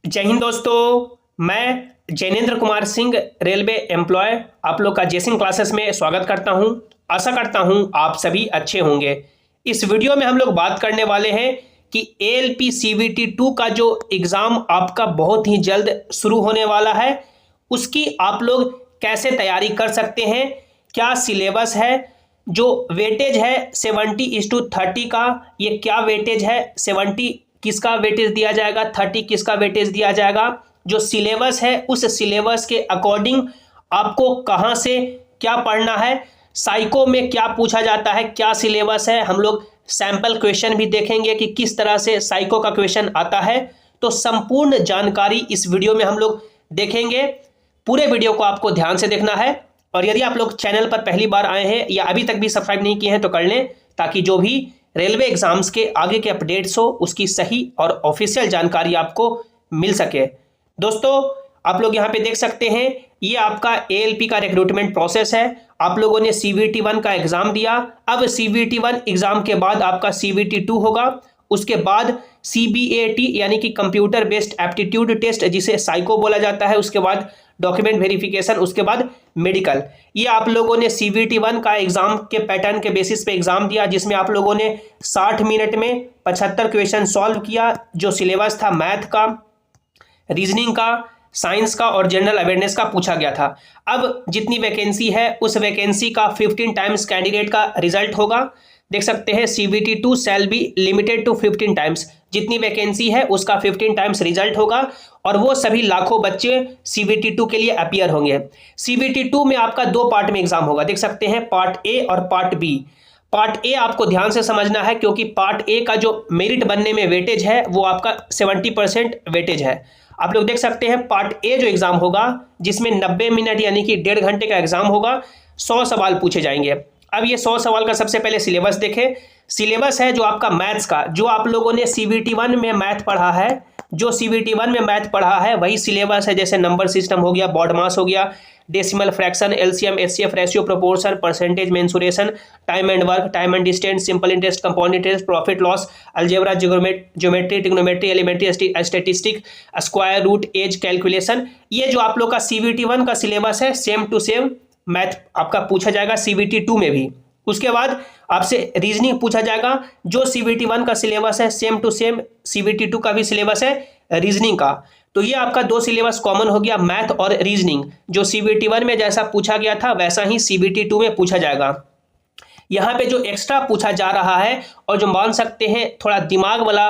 जय हिंद दोस्तों, मैं जैनेंद्र कुमार सिंह, रेलवे एम्प्लॉय, आप लोग का जेसिंग क्लासेस में स्वागत करता हूं। आशा करता हूं आप सभी अच्छे होंगे। इस वीडियो में हम लोग बात करने वाले हैं कि ALP CVT 2 का जो एग्ज़ाम आपका बहुत ही जल्द शुरू होने वाला है, उसकी आप लोग कैसे तैयारी कर सकते हैं, क्या सिलेबस है, जो वेटेज है 70:30 का, ये क्या वेटेज है, 70 किसका वेटेज दिया जाएगा, 30 किसका वेटेज दिया जाएगा, जो सिलेबस है उस सिलेबस के अकॉर्डिंग आपको कहाँ से क्या पढ़ना है, साइको में क्या पूछा जाता है, क्या सिलेबस है, हम लोग सैंपल क्वेश्चन भी देखेंगे कि किस तरह से साइको का क्वेश्चन आता है। तो संपूर्ण जानकारी इस वीडियो में हम लोग देखेंगे। पूरे वीडियो को आपको ध्यान से देखना है, और यदि आप लोग चैनल पर पहली बार आए हैं या अभी तक भी सब्सक्राइब नहीं किए हैं तो कर लें, ताकि जो भी रेलवे एग्जाम्स के आगे के अपडेट्स हो उसकी सही और ऑफिशियल जानकारी आपको मिल सके। दोस्तों, आप लोग यहाँ पे देख सकते हैं, ये आपका ALP का रिक्रूटमेंट प्रोसेस है। आप लोगों ने CVT 1 का एग्जाम दिया, अब CVT 1 एग्जाम के बाद आपका CVT 2 होगा, उसके बाद CBAT यानी कि कंप्यूटर बेस्ड एप्टीट्यूड टेस्ट जिसे साइको बोला जाता है, उसके बाद डॉक्यूमेंट वेरिफिकेशन, उसके बाद मेडिकल। ये आप लोगों ने CVT 1 का एग्जाम के पैटर्न के बेसिस पे एग्जाम दिया, जिसमें आप लोगों ने 60 मिनट में 75 क्वेश्चन सॉल्व किया। जो सिलेबस था मैथ का, रीजनिंग का, साइंस का और जनरल अवेयरनेस का पूछा गया था। अब जितनी वैकेंसी है उस वैकेंसी का 15 टाइम्स कैंडिडेट का रिजल्ट होगा। देख सकते हैं CVT 2 shall be limited to 15 times, जितनी वैकेंसी है उसका 15 टाइम्स रिजल्ट होगा, और वो सभी लाखों बच्चे CVT 2 के लिए अपियर होंगे। CVT 2 में आपका दो पार्ट में एग्जाम होगा, देख सकते हैं, पार्ट ए और पार्ट बी। पार्ट ए आपको ध्यान से समझना है, क्योंकि पार्ट ए का जो मेरिट बनने में वेटेज है वो आपका 70% वेटेज है। आप लोग देख सकते हैं, पार्ट ए जो एग्जाम होगा, जिसमें 90 मिनट यानी कि 1.5 घंटे का एग्जाम होगा, 100 सवाल पूछे जाएंगे। अब ये 100 सवाल का सबसे पहले सिलेबस देखें। सिलेबस है जो आपका मैथ्स का, जो आप लोगों ने CVT 1 में मैथ पढ़ा है, जो CVT 1 में मैथ पढ़ा है वही सिलेबस है। जैसे नंबर सिस्टम हो गया, बॉड मास हो गया, decimal fraction, LCM, HCF, ratio, proportion, percentage, mensuration, time and work, time and distance, simple interest, compound interest, profit loss, algebra, geometry, trigonometry, elementary statistic, square root, age calculation. ये जो आप लोग का CVT 1 का syllabus है, same to same math आपका पूछा जाएगा CVT 2 में भी। उसके बाद आपसे रीजनिंग पूछा जाएगा। जो CVT 1 का सिलेबस है सेम टू सेम CVT 2 का भी सिलेबस है रीजनिंग का। तो ये आपका दो सिलेबस कॉमन हो गया, मैथ और रीजनिंग। जो CVT 1 में जैसा पूछा गया था वैसा ही CVT 2 में पूछा जाएगा। यहाँ पे जो एक्स्ट्रा पूछा जा रहा है और जो मान सकते हैं थोड़ा दिमाग वाला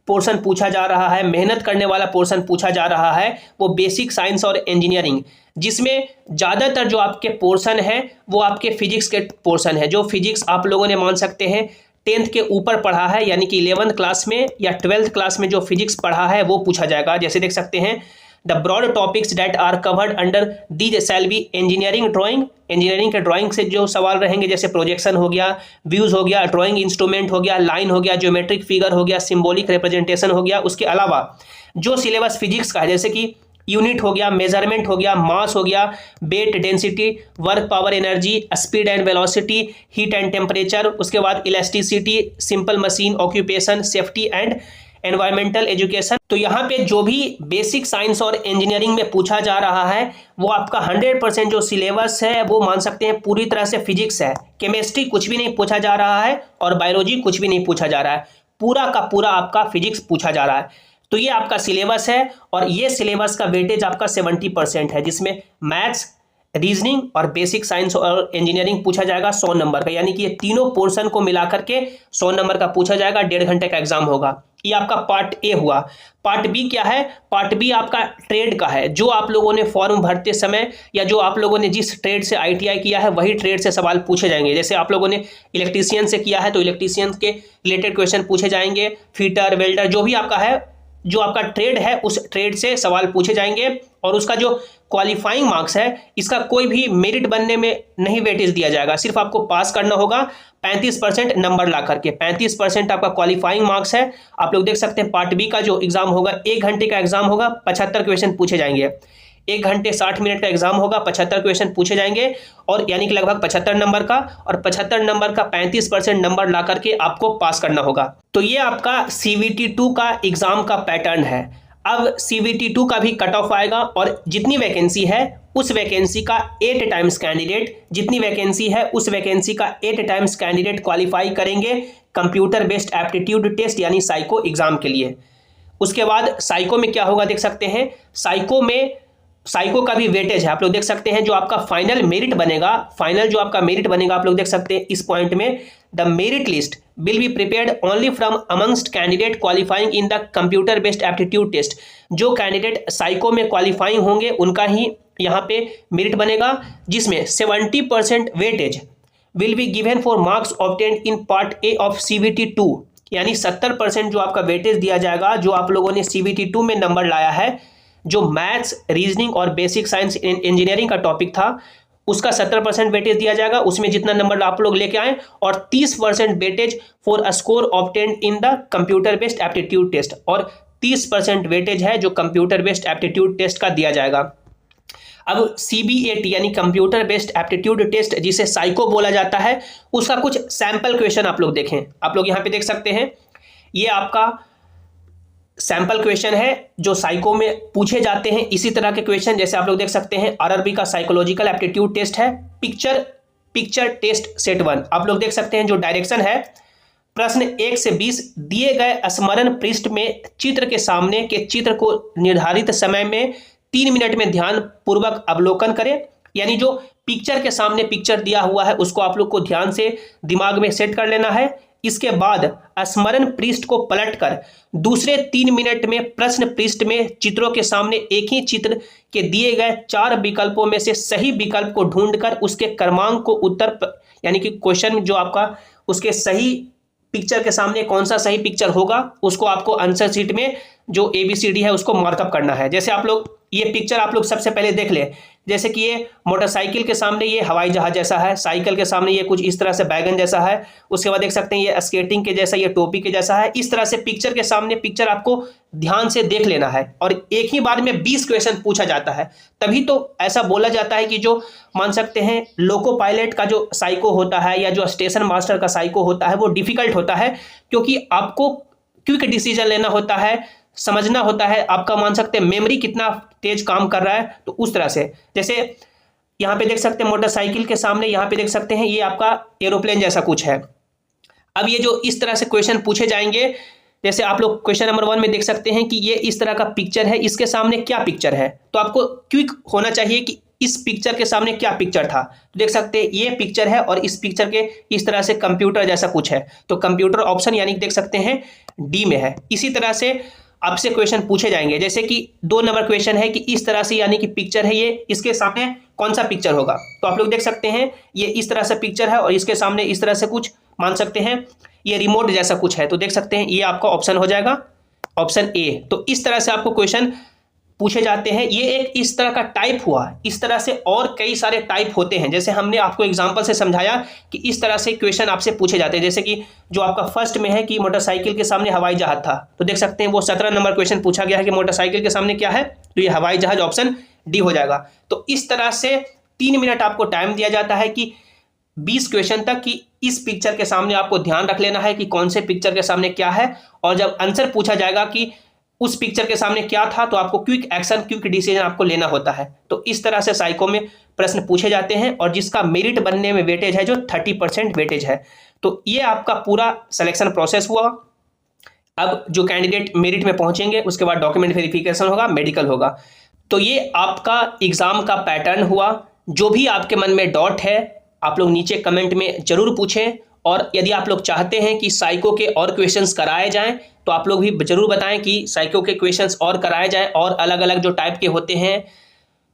पोर्शन पूछा जा रहा है, मेहनत करने वाला पोर्शन पूछा जा रहा है, वो बेसिक साइंस और इंजीनियरिंग, जिसमें ज़्यादातर जो आपके पोर्शन है वो आपके फिजिक्स के पोर्शन है। जो फिजिक्स आप लोगों ने मान सकते हैं 10th के ऊपर पढ़ा है, यानी कि 11th क्लास में या 12th क्लास में जो फिजिक्स पढ़ा है वो पूछा जाएगा। जैसे देख सकते हैं, the broad topics that are covered under these shall be engineering drawing. Engineering के ड्राइंग से जो सवाल रहेंगे, जैसे प्रोजेक्शन हो गया, व्यूज हो गया, ड्राइंग इंस्ट्रूमेंट हो गया, लाइन हो गया, ज्योमेट्रिक फिगर हो गया, सिंबॉलिक रिप्रेजेंटेशन हो गया। उसके अलावा जो सिलेबस फिजिक्स का है, जैसे कि यूनिट हो गया, मेजरमेंट हो गया, मास हो गया, weight, density, work, power, energy, speed and velocity, heat and temperature, उसके बाद elasticity, simple machine, occupation, safety and environmental education. तो यहाँ पे जो भी बेसिक साइंस और इंजीनियरिंग में पूछा जा रहा है वो आपका 100% जो सिलेबस है वो मान सकते हैं पूरी तरह से फिजिक्स है। केमिस्ट्री कुछ भी नहीं पूछा जा रहा है और बायोलॉजी कुछ भी नहीं पूछा जा रहा है, पूरा का पूरा आपका फिजिक्स पूछा जा रहा है। तो ये आपका सिलेबस है, और ये सिलेबस का वेटेज आपका 70% है, जिसमें मैथ्स, रीजनिंग और बेसिक साइंस और इंजीनियरिंग पूछा जाएगा 100 नंबर का, यानी कि ये तीनों पोर्शन को मिलाकर के 100 नंबर का पूछा जाएगा। 1.5 घंटे का एग्जाम होगा। ये आपका पार्ट ए हुआ। पार्ट बी क्या है? पार्ट बी आपका ट्रेड का है। जो आप लोगों ने फॉर्म भरते समय या जो आप लोगों ने जिस ट्रेड से ITI किया है वही ट्रेड से सवाल पूछे जाएंगे। जैसे आप लोगों ने इलेक्ट्रीशियन से किया है तो इलेक्ट्रीशियन के रिलेटेड क्वेश्चन पूछे जाएंगे, फिटर, वेल्डर, जो भी आपका है, जो आपका ट्रेड है उस ट्रेड से सवाल पूछे जाएंगे। और उसका जो क्वालिफाइंग मार्क्स है, इसका कोई भी मेरिट बनने में नहीं वेटेज दिया जाएगा, सिर्फ आपको पास करना होगा 35% नंबर ला करके। 35% आपका क्वालिफाइंग मार्क्स है। आप लोग देख सकते हैं, पार्ट बी का जो एग्जाम होगा 1 घंटे का एग्जाम होगा, 75 क्वेश्चन पूछे जाएंगे। 1 घंटे 60 मिनट का एग्जाम होगा, 75 क्वेश्चन पूछे जाएंगे, और यानी कि लगभग 75 नंबर का, और 75 नंबर का 35% नंबर ला करके आपको पास करना होगा। तो ये आपका CVT 2 का एग्जाम का पैटर्न है। अब CBT 2 का भी कट ऑफ आएगा और जितनी वैकेंसी है उस वैकेंसी का 8 टाइम्स कैंडिडेट, जितनी वैकेंसी है उस वैकेंसी का 8 टाइम्स कैंडिडेट क्वालिफाई करेंगे कंप्यूटर बेस्ड एप्टीट्यूड टेस्ट यानी साइको एग्जाम के लिए। उसके बाद साइको में क्या होगा देख सकते हैं, साइको का भी वेटेज है, आप लोग देख सकते हैं। जो आपका फाइनल मेरिट बनेगा, आप लोग देख सकते हैं इस पॉइंट में, the merit list will be prepared only from amongst candidate qualifying in the computer based aptitude test. जो कैंडिडेट साइको में क्वालिफाइंग होंगे उनका ही यहाँ पे मेरिट बनेगा, जिसमें 70% weightage will be given for marks obtained in part A of CBT 2, यानी 70% जो आपका वेटेज दिया जाएगा, जो आप लोगों ने CBT 2 में नंबर लाया है, जो मैथ्स, रीजनिंग और बेसिक साइंस इंजीनियरिंग का टॉपिक था, उसका 70% वेटेज दिया जाएगा, उसमें जितना नंबर आप लोग लेके आए, और 30% weightage for a score obtained in the computer based aptitude test, और 30% वेटेज है जो कंप्यूटर बेस्ड एप्टीट्यूड टेस्ट का दिया जाएगा। अब CBAT यानी कंप्यूटर बेस्ड एप्टीट्यूड टेस्ट, जिसे साइको बोला जाता है, उसका कुछ सैंपल क्वेश्चन आप लोग देखें। आप लोग यहाँ पे देख सकते हैं, ये आपका सैंपल क्वेश्चन है जो साइको में पूछे जाते हैं। इसी तरह के क्वेश्चन जैसे आप लोग देख सकते हैं, RRB का साइकोलॉजिकल एप्टीट्यूड टेस्ट है, पिक्चर टेस्ट सेट 1। आप लोग देख सकते हैं जो डायरेक्शन है, प्रश्न 1 से 20 दिए गए स्मरण पृष्ठ में चित्र के सामने के चित्र को निर्धारित समय में 3 मिनट में ध्यान पूर्वक अवलोकन करें। यानी जो पिक्चर के सामने पिक्चर दिया हुआ है उसको आप लोग को ध्यान से दिमाग में सेट कर लेना है। इसके बाद स्मरण पृष्ठ को पलटकर दूसरे 3 मिनट में प्रश्न पृष्ठ में चित्रों के सामने एक ही चित्र के दिए गए 4 विकल्पों में से सही विकल्प को ढूंढकर उसके क्रमांक को उत्तर यानी कि क्वेश्चन जो आपका उसके सही पिक्चर के सामने कौन सा सही पिक्चर होगा उसको आपको आंसर शीट में जो ABCD है उसको मार्कअप करना है। जैसे आप लोग ये पिक्चर आप लोग सबसे पहले देख ले, जैसे कि ये मोटरसाइकिल के सामने ये हवाई जहाज जैसा है, साइकिल के सामने ये कुछ इस तरह से बैगन जैसा है, उसके बाद देख सकते हैं ये स्केटिंग के जैसा, ये टोपी के जैसा है। इस तरह से पिक्चर के सामने पिक्चर आपको ध्यान से देख लेना है और एक ही बार में 20 क्वेश्चन पूछा जाता है। तभी तो ऐसा बोला जाता है कि जो मान सकते हैं लोको पायलट का जो साइको होता है या जो स्टेशन मास्टर का साइको होता है वो डिफिकल्ट होता है, क्योंकि आपको क्विक डिसीजन लेना होता है, समझना होता है, आपका मान सकते हैं मेमोरी कितना तेज काम कर रहा है। तो उस तरह से जैसे यहाँ पे देख सकते हैं मोटरसाइकिल के सामने, यहाँ पे देख सकते हैं ये आपका एरोप्लेन जैसा कुछ है। अब ये जो इस तरह से क्वेश्चन पूछे जाएंगे, जैसे आप लोग क्वेश्चन नंबर 1 में देख सकते हैं कि ये इस तरह का पिक्चर है, इसके सामने क्या पिक्चर है, तो आपको क्विक होना चाहिए कि इस पिक्चर के सामने क्या पिक्चर था। तो देख सकते हैं ये पिक्चर है और इस पिक्चर के इस तरह से कंप्यूटर जैसा कुछ है, तो कंप्यूटर ऑप्शन यानी देख सकते हैं D में है। इसी तरह से आपसे क्वेश्चन पूछे जाएंगे, जैसे कि 2 नंबर क्वेश्चन है कि इस तरह से यानी कि पिक्चर है ये, इसके सामने कौन सा पिक्चर होगा। तो आप लोग देख सकते हैं ये इस तरह से पिक्चर है और इसके सामने इस तरह से कुछ मान सकते हैं ये रिमोट जैसा कुछ है, तो देख सकते हैं ये आपका ऑप्शन हो जाएगा ऑप्शन A। तो इस तरह से आपको क्वेश्चन पूछे जाते हैं। ये एक इस तरह का टाइप हुआ, इस तरह से और कई सारे टाइप होते हैं। जैसे हमने आपको एग्जांपल से समझाया कि इस तरह से क्वेश्चन आपसे पूछे जाते हैं, जैसे कि जो आपका फर्स्ट में है कि मोटरसाइकिल के सामने हवाई जहाज था, तो देख सकते हैं वो 17 नंबर क्वेश्चन पूछा गया है कि मोटरसाइकिल के सामने क्या है, तो ये हवाई जहाज ऑप्शन D हो जाएगा। तो इस तरह से 3 मिनट आपको टाइम दिया जाता है कि 20 क्वेश्चन तक कि इस पिक्चर के सामने आपको ध्यान रख लेना है कि कौन से पिक्चर के सामने क्या है, और जब आंसर पूछा जाएगा कि उस पिक्चर के सामने क्या था तो आपको क्विक एक्शन, क्विक डिसीजन आपको लेना होता है। तो इस तरह से साइको में प्रश्न पूछे जाते हैं और जिसका मेरिट बनने में वेटेज है जो 30% वेटेज है। तो ये आपका पूरा सिलेक्शन प्रोसेस हुआ। अब जो कैंडिडेट मेरिट में पहुंचेंगे उसके बाद डॉक्यूमेंट वेरिफिकेशन होगा, मेडिकल होगा। तो ये आपका एग्जाम का पैटर्न हुआ। जो भी आपके मन में डाउट है आप लोग नीचे कमेंट में जरूर पूछें, और यदि आप लोग चाहते हैं कि साइको के और क्वेश्चंस कराए जाएं तो आप लोग भी जरूर बताएं कि साइको के क्वेश्चंस और कराए जाएं और अलग अलग जो टाइप के होते हैं।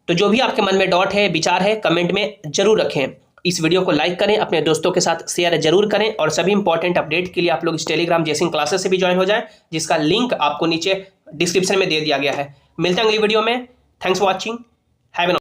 तो जो भी आपके मन में डाउट है, विचार है, कमेंट में जरूर रखें। इस वीडियो को लाइक करें, अपने दोस्तों के साथ शेयर जरूर करें, और सभी इंपॉर्टेंट अपडेट के लिए आप लोग इस टेलीग्राम जेसिंग क्लासेस से भी ज्वाइन हो जाएं, जिसका लिंक आपको नीचे डिस्क्रिप्शन में दे दिया गया है। मिलते हैं अगली वीडियो में। Thanks for watching. हैव